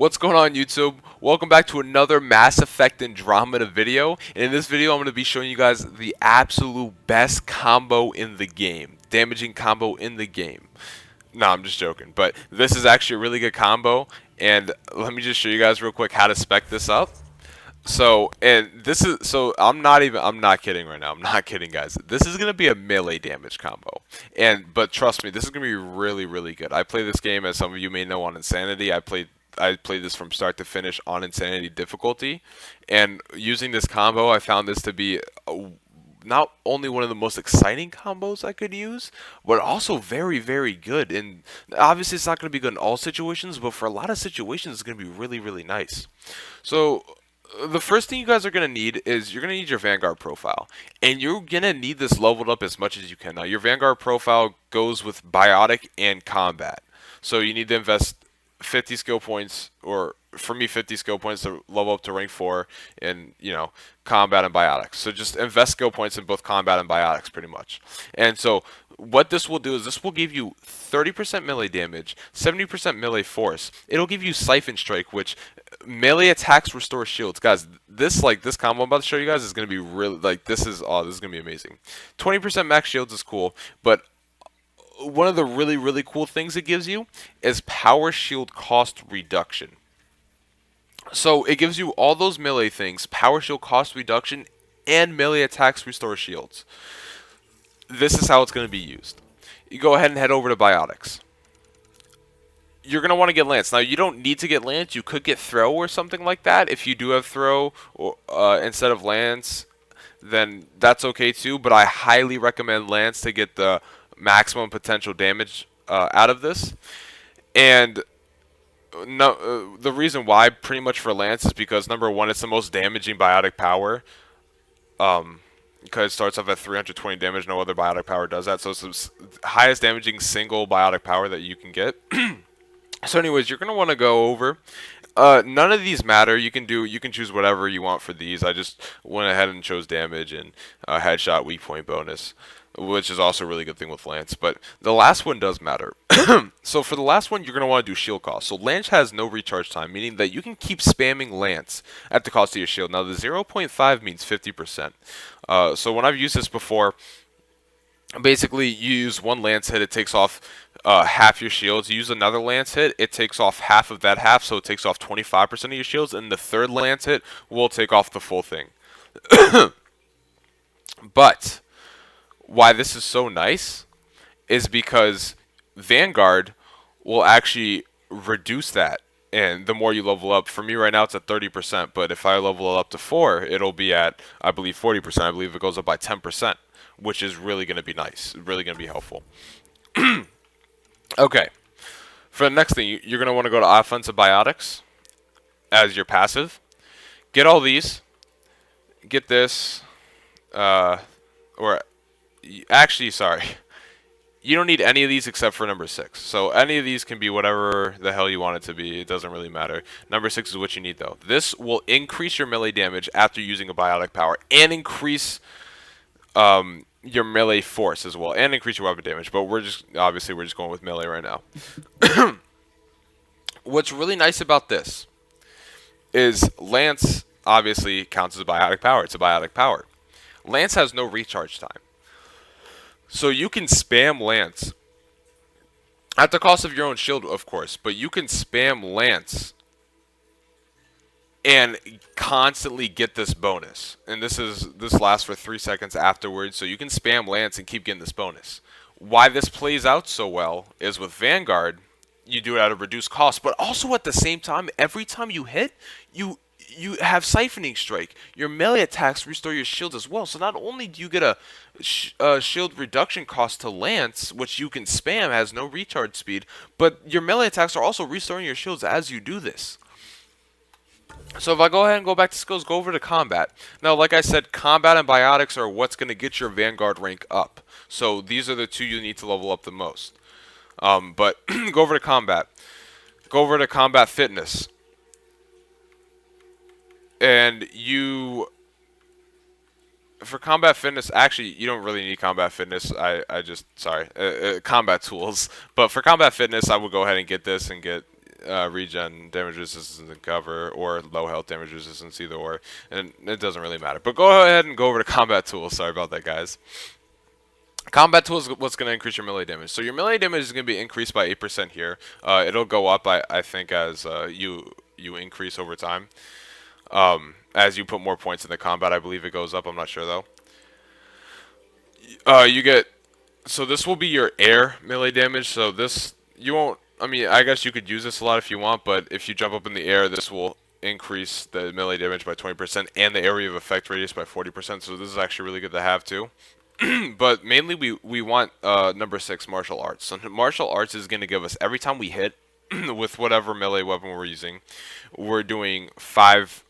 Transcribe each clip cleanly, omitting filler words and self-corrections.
What's going on, YouTube? Welcome back to another Mass Effect Andromeda video. And in this video, I'm going to be showing you guys the absolute best combo in the game. Damaging combo in the game. No, I'm just joking. But this is actually a really good combo. And let me just show you guys real quick how to spec this up. I'm not kidding right now. I'm not kidding, guys. This is gonna be a melee damage combo, but trust me, this is gonna be really, really good. I play this game, as some of you may know, on Insanity. I played this from start to finish on Insanity difficulty, and using this combo, I found this to be not only one of the most exciting combos I could use, but also very, very good. And obviously, it's not going to be good in all situations, but for a lot of situations, it's going to be really, really nice. So the first thing you guys are going to need is you're going to need your Vanguard profile. And you're going to need this leveled up as much as you can. Now, your Vanguard profile goes with Biotic and Combat. So you need to invest 50 skill points, or for me 50 skill points to level up to rank 4 in, Combat and Biotics. So just invest skill points in both Combat and Biotics pretty much. And so what this will do is this will give you 30% melee damage, 70% melee force. It'll give you Siphon Strike, which melee attacks restore shields. Guys, this combo I'm about to show you guys is going to be really, this is going to be amazing. 20% max shields is cool, but one of the really, really cool things it gives you is power shield cost reduction. So it gives you all those melee things, power shield cost reduction, and melee attacks restore shields. This is how it's going to be used. You go ahead and head over to Biotics. You're going to want to get Lance. Now, you don't need to get Lance. You could get Throw or something like that. If you do have Throw instead of Lance, then that's okay too. But I highly recommend Lance to get the maximum potential damage out of this. And no, the reason why pretty much for Lance is because, number one, it's the most damaging biotic power. Because it starts off at 320 damage. No other biotic power does that. So it's the highest damaging single biotic power that you can get. So anyways, you're going to want to go over. None of these matter. You can choose whatever you want for these. I just went ahead and chose damage and headshot weak point bonus, which is also a really good thing with Lance. But the last one does matter. So for the last one, you're going to want to do shield cost. So Lance has no recharge time, meaning that you can keep spamming Lance at the cost of your shield. Now the 0.5 means 50%. So when I've used this before, basically you use one Lance hit, it takes off half your shields. You use another Lance hit, it takes off half of that half, so it takes off 25% of your shields. And the third Lance hit will take off the full thing. But why this is so nice is because Vanguard will actually reduce that. And the more you level up, for me right now it's at 30%, but if I level it up to 4, it'll be at, I believe, 40%. I believe it goes up by 10%, which is really going to be nice, really going to be helpful. Okay, for the next thing, you're going to want to go to Offensive Biotics as your passive. Get all these. Get this. Sorry. You don't need any of these except for number 6. So any of these can be whatever the hell you want it to be. It doesn't really matter. Number 6 is what you need, though. This will increase your melee damage after using a biotic power and increase your melee force as well, and increase your weapon damage. But we're just going with melee right now. What's really nice about this is Lance obviously counts as a biotic power. It's a biotic power. Lance has no recharge time. So you can spam Lance at the cost of your own shield, of course, but you can spam Lance and constantly get this bonus. And this lasts for 3 seconds afterwards, so you can spam Lance and keep getting this bonus. Why this plays out so well is with Vanguard, you do it at a reduced cost, but also at the same time, every time you hit, you have Siphoning Strike. Your melee attacks restore your shields as well. So not only do you get a shield reduction cost to Lance, which you can spam, has no recharge speed, but your melee attacks are also restoring your shields as you do this. So if I go ahead and go back to skills, go over to Combat. Now, like I said, Combat and Biotics are what's going to get your Vanguard rank up. So these are the two you need to level up the most. But go over to Combat. Go over to Combat Fitness. And for Combat Fitness, actually, you don't really need Combat Fitness. Combat Tools. But for Combat Fitness, I would go ahead and get this and get regen, damage resistance, and cover, or low health damage resistance, either or, and it doesn't really matter. But go ahead and go over to combat tools. Sorry about that, guys. Combat tools is what's going to increase your melee damage. So your melee damage is going to be increased by 8% here. It'll go up, I think, as you increase over time. As you put more points in the combat, I believe it goes up. I'm not sure though. You get, so this will be your air melee damage. So this, you won't, I mean, I guess you could use this a lot if you want, but if you jump up in the air, this will increase the melee damage by 20% and the area of effect radius by 40%. So this is actually really good to have too. But mainly we want number 6, martial arts. So martial arts is going to give us, every time we hit with whatever melee weapon we're using, we're doing 5%.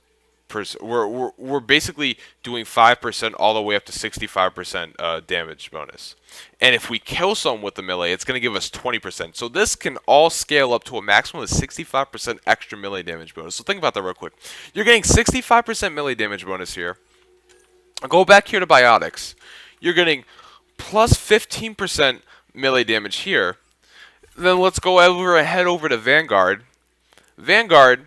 We're basically doing 5% all the way up to 65% damage bonus. And if we kill someone with the melee, it's going to give us 20%. So this can all scale up to a maximum of 65% extra melee damage bonus. So think about that real quick. You're getting 65% melee damage bonus here. Go back here to Biotics. You're getting plus 15% melee damage here. Then let's go over and head over to Vanguard. Vanguard,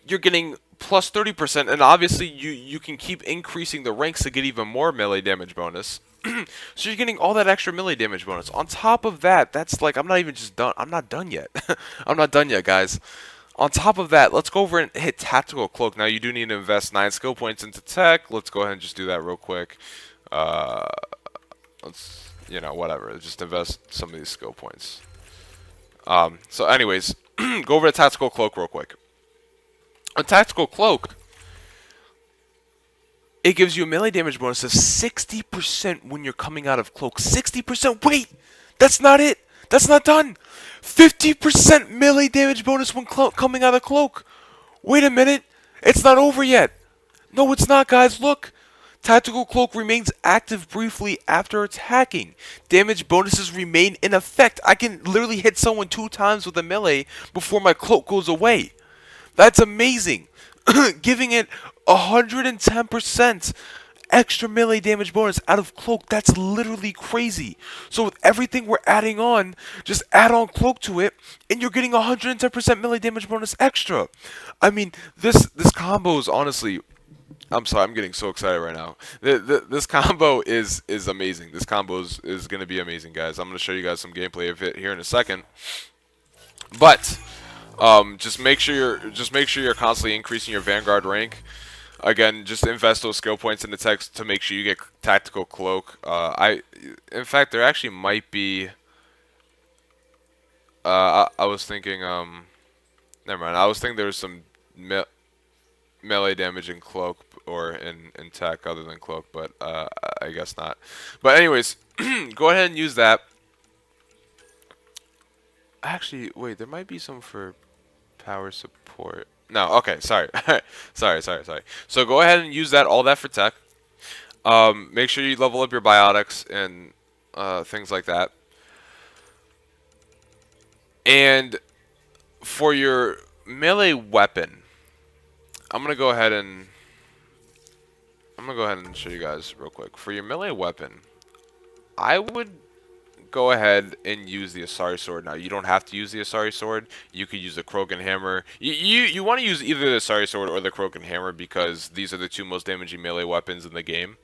you're getting plus 30%, and obviously you can keep increasing the ranks to get even more melee damage bonus. So you're getting all that extra melee damage bonus. On top of that, that's like, I'm not even just done. I'm not done yet. I'm not done yet, guys. On top of that, let's go over and hit Tactical Cloak. Now, you do need to invest 9 skill points into tech. Let's go ahead and just do that real quick. Let's, whatever. Just invest some of these skill points. So anyways, go over to Tactical Cloak real quick. A Tactical Cloak, it gives you a melee damage bonus of 60% when you're coming out of Cloak. 60%? Wait! That's not it! That's not done! 50% melee damage bonus when coming out of Cloak! Wait a minute! It's not over yet! No, it's not, guys. Look! Tactical Cloak remains active briefly after attacking. Damage bonuses remain in effect. I can literally hit someone 2 times with a melee before my cloak goes away. That's amazing. Giving it 110% extra melee damage bonus out of Cloak. That's literally crazy. So with everything we're adding on, just add on Cloak to it, and you're getting 110% melee damage bonus extra. I mean, this combo is honestly, I'm sorry, I'm getting so excited right now. This combo is amazing. This combo is going to be amazing, guys. I'm going to show you guys some gameplay of it here in a second. But just make sure you're constantly increasing your Vanguard rank. Again, just invest those skill points in the text to make sure you get Tactical Cloak. In fact, there actually might be. I was thinking. Never mind. I was thinking there was some melee damage in Cloak or in tech other than Cloak, but I guess not. But anyways, go ahead and use that. Actually, wait, there might be some for power support. No, okay, sorry. sorry. So go ahead and use all that for tech. Make sure you level up your biotics and things like that. And for your melee weapon, I'm gonna go ahead and show you guys real quick. For your melee weapon, I would go ahead and use the Asari Sword. Now, you don't have to use the Asari Sword. You could use the Krogan Hammer. You want to use either the Asari Sword or the Krogan Hammer because these are the 2 most damaging melee weapons in the game.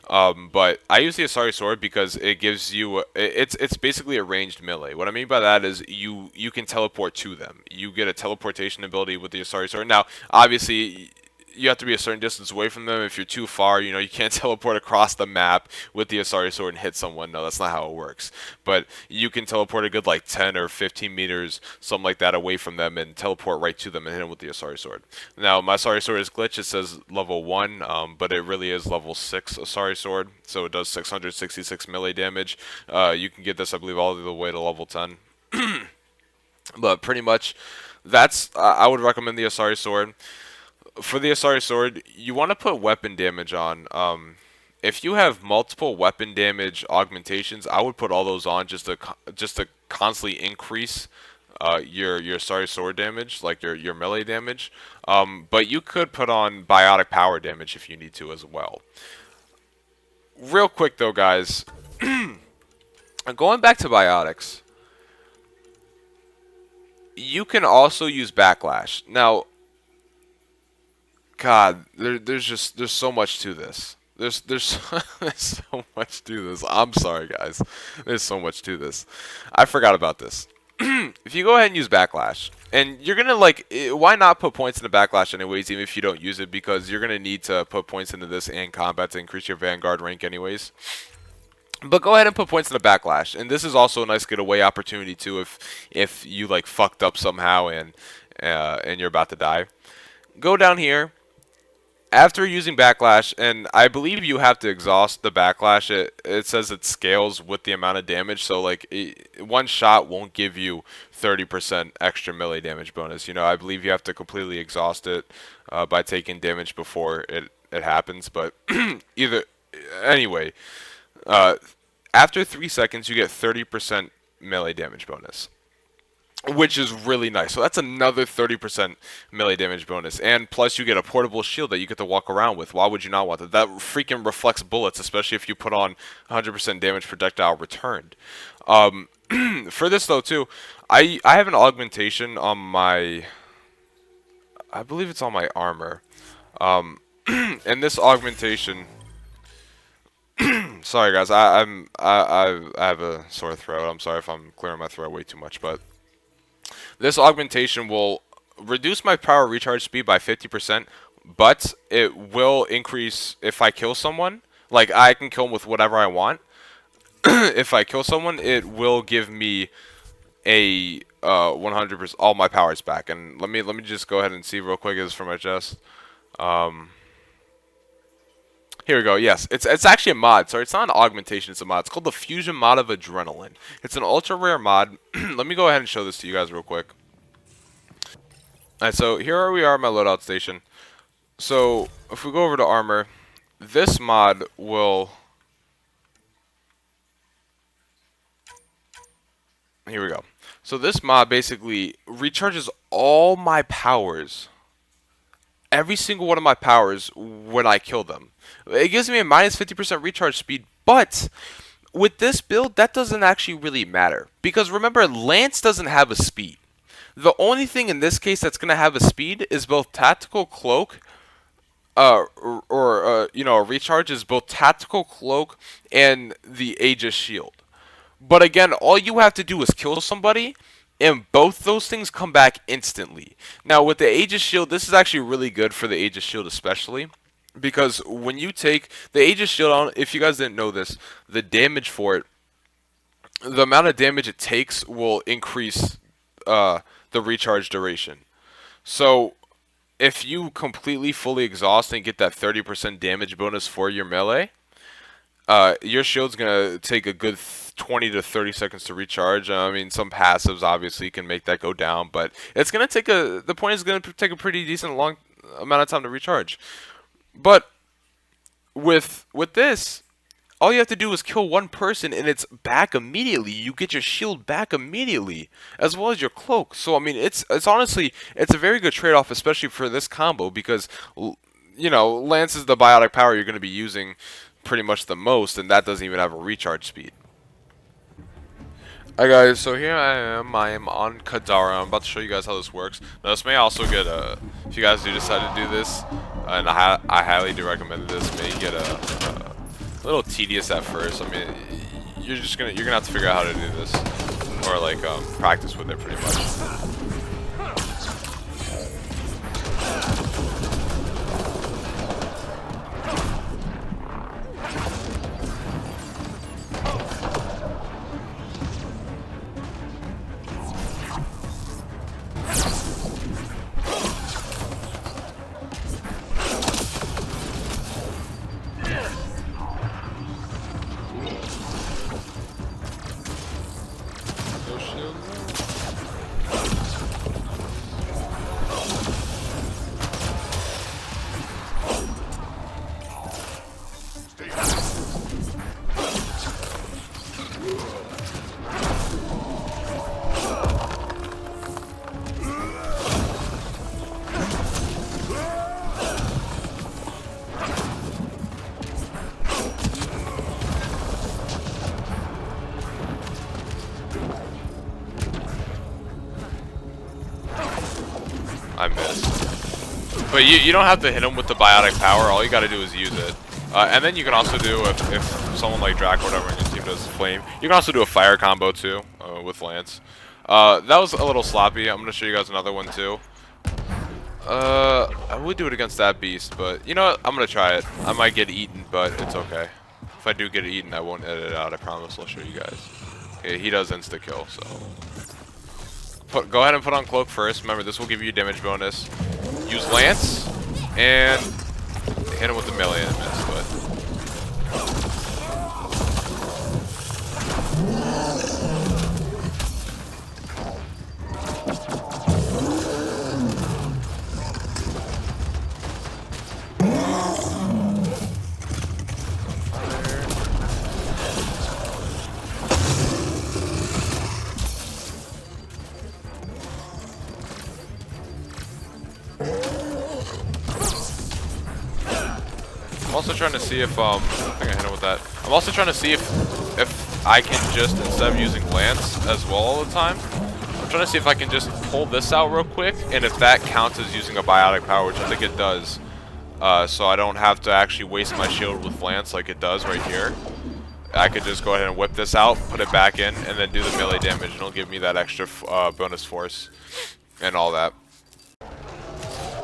But I use the Asari Sword because it gives you it's basically a ranged melee. What I mean by that is you can teleport to them. You get a teleportation ability with the Asari Sword. Now, obviously, you have to be a certain distance away from them. If you're too far, you can't teleport across the map with the Asari Sword and hit someone. No, that's not how it works. But you can teleport a good like 10 or 15 meters, something like that, away from them and teleport right to them and hit them with the Asari Sword. Now, my Asari Sword is glitched. It says level 1, but it really is level 6 Asari Sword. So it does 666 melee damage. You can get this, I believe, all the way to level 10. But pretty much, that's I would recommend the Asari Sword. For the Asari Sword, you want to put weapon damage on. If you have multiple weapon damage augmentations, I would put all those on just to constantly increase your Asari Sword damage, like your melee damage. But you could put on biotic power damage if you need to as well. Real quick though, guys, going back to biotics. you can also use Backlash. Now, God, there's so much to this. There's there's so much to this. I'm sorry, guys. There's so much to this. I forgot about this. If you go ahead and use Backlash, and you're gonna why not put points into Backlash anyways, even if you don't use it, because you're gonna need to put points into this and combat to increase your Vanguard rank anyways. But go ahead and put points in the Backlash, and this is also a nice getaway opportunity too if you like fucked up somehow and you're about to die. Go down here after using Backlash, and I believe you have to exhaust the Backlash. It says it scales with the amount of damage, so like one shot won't give you 30% extra melee damage bonus. You know, I believe you have to completely exhaust it by taking damage before it happens. But either anyway. After 3 seconds, you get 30% melee damage bonus, which is really nice. So that's another 30% melee damage bonus, and plus you get a portable shield that you get to walk around with. Why would you not want that? That freaking reflects bullets, especially if you put on 100% damage projectile returned. For this though too, I have an augmentation on my, I believe it's on my armor, and this augmentation. Sorry guys, I have a sore throat. I'm sorry if I'm clearing my throat way too much, but this augmentation will reduce my power recharge speed by 50%, but it will increase if I kill someone. Like I can kill them with whatever I want. If I kill someone, it will give me a 100% all my powers back. And let me just go ahead and see real quick. Is for my chest. Here we go. Yes, it's actually a mod. Sorry, it's not an augmentation. It's a mod. It's called the Fusion Mod of Adrenaline. It's an ultra rare mod. Let me go ahead and show this to you guys real quick. Alright, so here we are at my loadout station. So if we go over to armor, this mod will. Here we go. So this mod basically recharges all my powers. Every single one of my powers when I kill them. It gives me a minus 50% recharge speed, but with this build, that doesn't actually really matter. Because remember, Lance doesn't have a speed. The only thing in this case that's going to have a speed is both Tactical Cloak, you know, a recharge is both Tactical Cloak and the Aegis Shield. But again, all you have to do is kill somebody, and both those things come back instantly. Now, with the Aegis Shield, this is actually really good for the Aegis Shield especially. Because when you take the Aegis Shield on, if you guys didn't know this, the damage for it, the amount of damage it takes will increase the recharge duration. So, if you completely fully exhaust and get that 30% damage bonus for your melee, your shield's gonna take a good 20 to 30 seconds to recharge. I mean, some passives obviously can make that go down, but it's gonna take the point is gonna take a pretty decent long amount of time to recharge. But with this, all you have to do is kill one person and it's back immediately. You get your shield back immediately, as well as your cloak. So I mean, it's honestly it's a very good trade-off, especially for this combo, because you know, Lance is the biotic power you're going to be using pretty much the most, and that doesn't even have a recharge speed. Alright guys, so here I am on Kadara. I'm about to show you guys how this works. Now this may also get if you guys do decide to do this, and I highly do recommend this, may get a little tedious at first. I mean, you're gonna have to figure out how to do this, or like practice with it pretty much. miss. But you don't have to hit him with the biotic power. All you got to do is use it. And then you can also do, if someone like Drac or whatever in your team does flame, you can also do a fire combo too with Lance. That was a little sloppy. I'm going to show you guys another one too. I would do it against that beast, but you know what? I'm going to try it. I might get eaten, but it's okay. If I do get eaten, I won't edit it out. I promise. I'll show you guys. Okay, he does insta-kill, so... Go ahead and put on cloak first. Remember, this will give you a damage bonus. Use Lance, and hit him with the melee and miss, but... I'm also trying to see if I think I hit him with that. I'm also trying to see if I can just, instead of using Lance as well all the time, I'm trying to see if I can just pull this out real quick, and if that counts as using a biotic power, which I think it does. So I don't have to actually waste my shield with Lance like it does right here. I could just go ahead and whip this out, put it back in, and then do the melee damage, and it'll give me that extra bonus force and all that.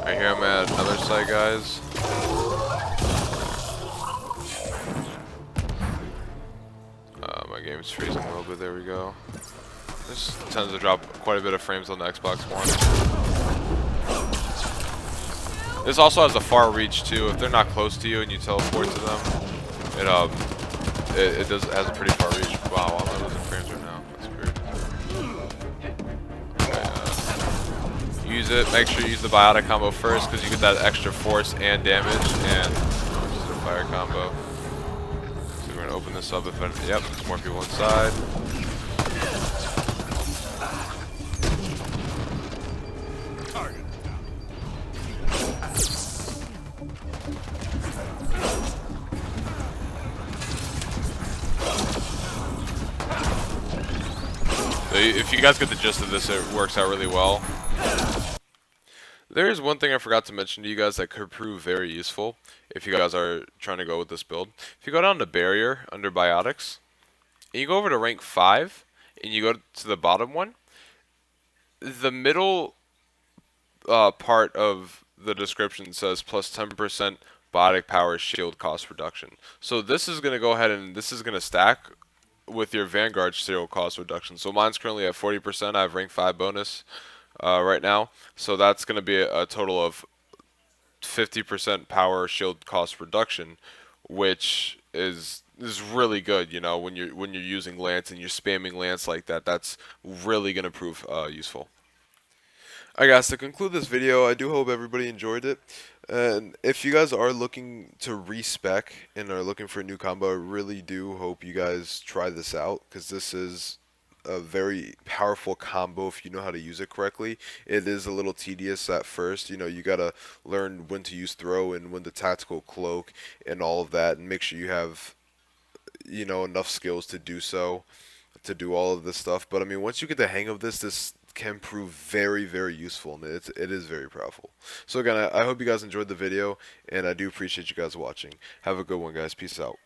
Right here I'm at another site, guys. My game's freezing a little bit. There we go. This tends to drop quite a bit of frames on the Xbox One. This also has a far reach too. If they're not close to you and you teleport to them, it has a pretty far reach. Wow, I'm losing frames right now. That's weird. Okay, use it. Make sure you use the biotic combo first because you get that extra force and damage, and just a fire combo. We're gonna open this up. Yep, there's more people inside. So if you guys get the gist of this, it works out really well. There is one thing I forgot to mention to you guys that could prove very useful if you guys are trying to go with this build. If you go down to Barrier under Biotics, and you go over to rank 5, and you go to the bottom one, the middle part of the description says plus 10% biotic power shield cost reduction. So this is going to go ahead and this is going to stack with your Vanguard shield cost reduction. So mine's currently at 40%. I have rank 5 bonus right now. So that's going to be a total of 50% power shield cost reduction, which is really good. You know, when you're using Lance and you're spamming Lance like that, that's really going to prove useful. Alright guys, to conclude this video, I do hope everybody enjoyed it. And if you guys are looking to respec and are looking for a new combo, I really do hope you guys try this out, because this is a very powerful combo if you know how to use it correctly. It is a little tedious at first. You know, you gotta learn when to use throw and when to tactical cloak and all of that, and make sure you have, you know, enough skills to do so, to do all of this stuff. But I mean, once you get the hang of this can prove very, very useful, and it is very powerful. So again, I hope you guys enjoyed the video, and I do appreciate you guys watching. Have a good one, guys. Peace out.